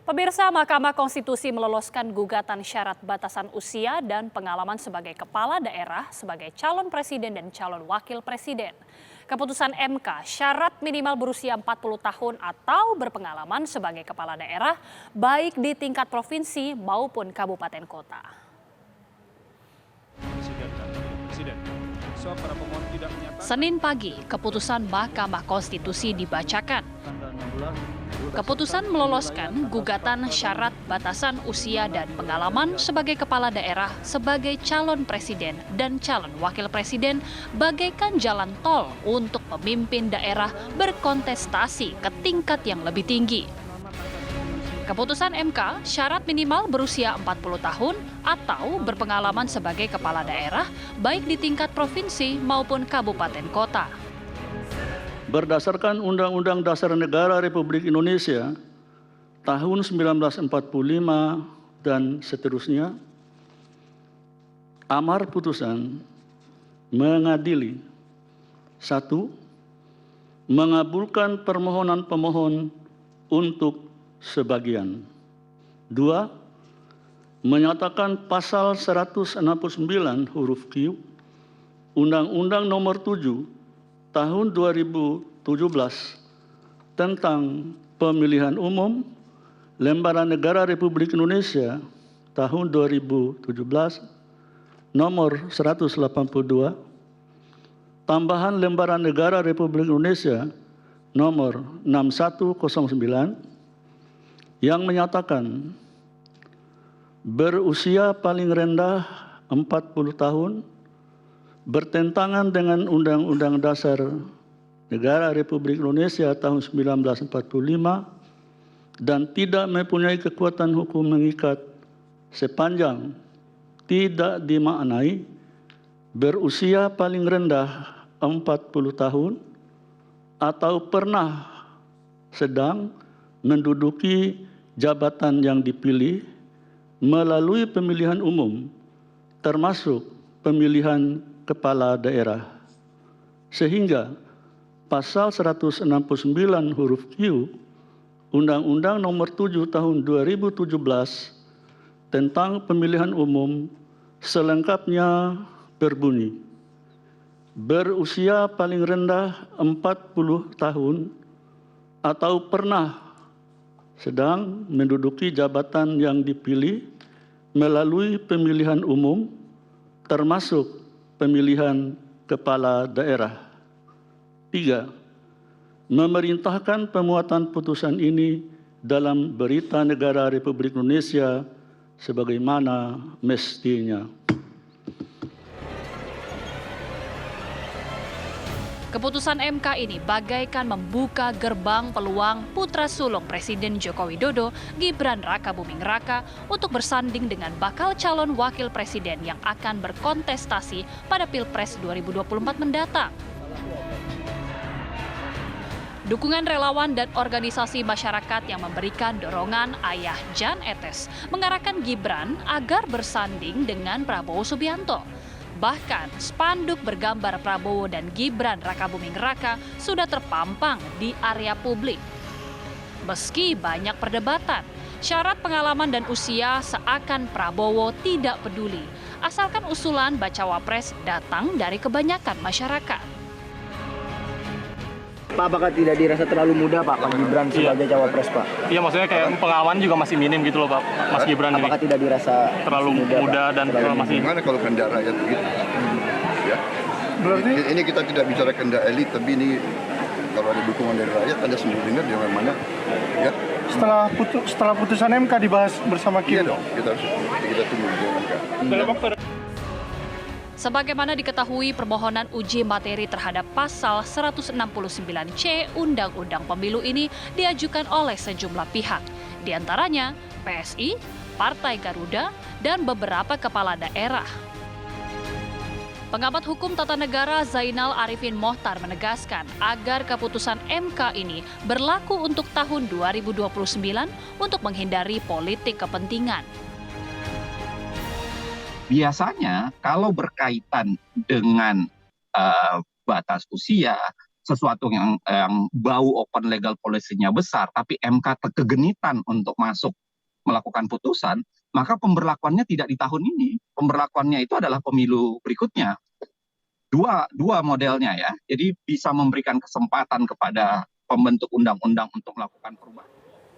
Pemirsa, Mahkamah Konstitusi meloloskan gugatan syarat batasan usia dan pengalaman sebagai kepala daerah, sebagai calon presiden dan calon wakil presiden. Keputusan MK, syarat minimal berusia 40 tahun atau berpengalaman sebagai kepala daerah, baik di tingkat provinsi maupun kabupaten kota. Senin pagi, keputusan Mahkamah Konstitusi dibacakan. Keputusan meloloskan gugatan syarat batasan usia dan pengalaman sebagai kepala daerah, sebagai calon presiden dan calon wakil presiden bagaikan jalan tol untuk pemimpin daerah berkontestasi ke tingkat yang lebih tinggi. Keputusan MK, syarat minimal berusia 40 tahun atau berpengalaman sebagai kepala daerah baik di tingkat provinsi maupun kabupaten kota. Berdasarkan Undang-Undang Dasar Negara Republik Indonesia tahun 1945 dan seterusnya, amar putusan mengadili: 1. Mengabulkan permohonan pemohon untuk sebagian. 2. Menyatakan pasal 169 huruf Q Undang-Undang Nomor 7 Tahun 2017 tentang Pemilihan Umum Lembaran Negara Republik Indonesia tahun 2017 nomor 182, tambahan Lembaran Negara Republik Indonesia nomor 6109 yang menyatakan berusia paling rendah 40 tahun bertentangan dengan Undang-Undang Dasar Negara Republik Indonesia tahun 1945 dan tidak mempunyai kekuatan hukum mengikat sepanjang tidak dimaknai berusia paling rendah 40 tahun atau pernah sedang menduduki jabatan yang dipilih melalui pemilihan umum termasuk pemilihan kepala daerah, sehingga pasal 169 huruf Q Undang-Undang Nomor 7 Tahun 2017 tentang Pemilihan Umum selengkapnya berbunyi: berusia paling rendah 40 tahun atau pernah sedang menduduki jabatan yang dipilih melalui pemilihan umum termasuk pemilihan kepala daerah. 3. Memerintahkan pemuatan putusan ini dalam Berita Negara Republik Indonesia sebagaimana mestinya. Keputusan MK ini bagaikan membuka gerbang peluang putra sulung Presiden Joko Widodo, Gibran Rakabuming Raka, untuk bersanding dengan bakal calon wakil presiden yang akan berkontestasi pada Pilpres 2024 mendatang. Dukungan relawan dan organisasi masyarakat yang memberikan dorongan ayah Jan Etes mengarahkan Gibran agar bersanding dengan Prabowo Subianto. Bahkan spanduk bergambar Prabowo dan Gibran Rakabuming Raka sudah terpampang di area publik. Meski banyak perdebatan, syarat pengalaman dan usia seakan Prabowo tidak peduli, asalkan usulan bacawa pres datang dari kebanyakan masyarakat. Pak, apakah tidak dirasa terlalu muda Pak Gibran sebagai cawapres Pak? Iya, maksudnya kayak pengalaman juga masih minim gitu loh Pak, Mas Gibran ini. Apakah tidak dirasa terlalu muda dan masih... Gimana kalau kehendak rakyat begitu? Ya. Berarti ini kita tidak bicara kehendak elit, tapi ini kalau ada dukungan dari rakyat, Anda sendiri dengar di mana? Ya. setelah putusan MK dibahas bersama Iya kita. dong, kita tunggu di MK. Sebagaimana diketahui, permohonan uji materi terhadap pasal 169C Undang-Undang Pemilu ini diajukan oleh sejumlah pihak, di antaranya PSI, Partai Garuda, dan beberapa kepala daerah. Pengamat hukum tata negara Zainal Arifin Mohtar menegaskan agar keputusan MK ini berlaku untuk tahun 2029 untuk menghindari politik kepentingan. Biasanya kalau berkaitan dengan batas usia sesuatu yang bau open legal policy-nya besar, tapi MK kegenitan untuk masuk melakukan putusan, maka pemberlakuannya tidak di tahun ini. Pemberlakuannya itu adalah pemilu berikutnya. Dua modelnya ya. Jadi bisa memberikan kesempatan kepada pembentuk undang-undang untuk melakukan perubahan.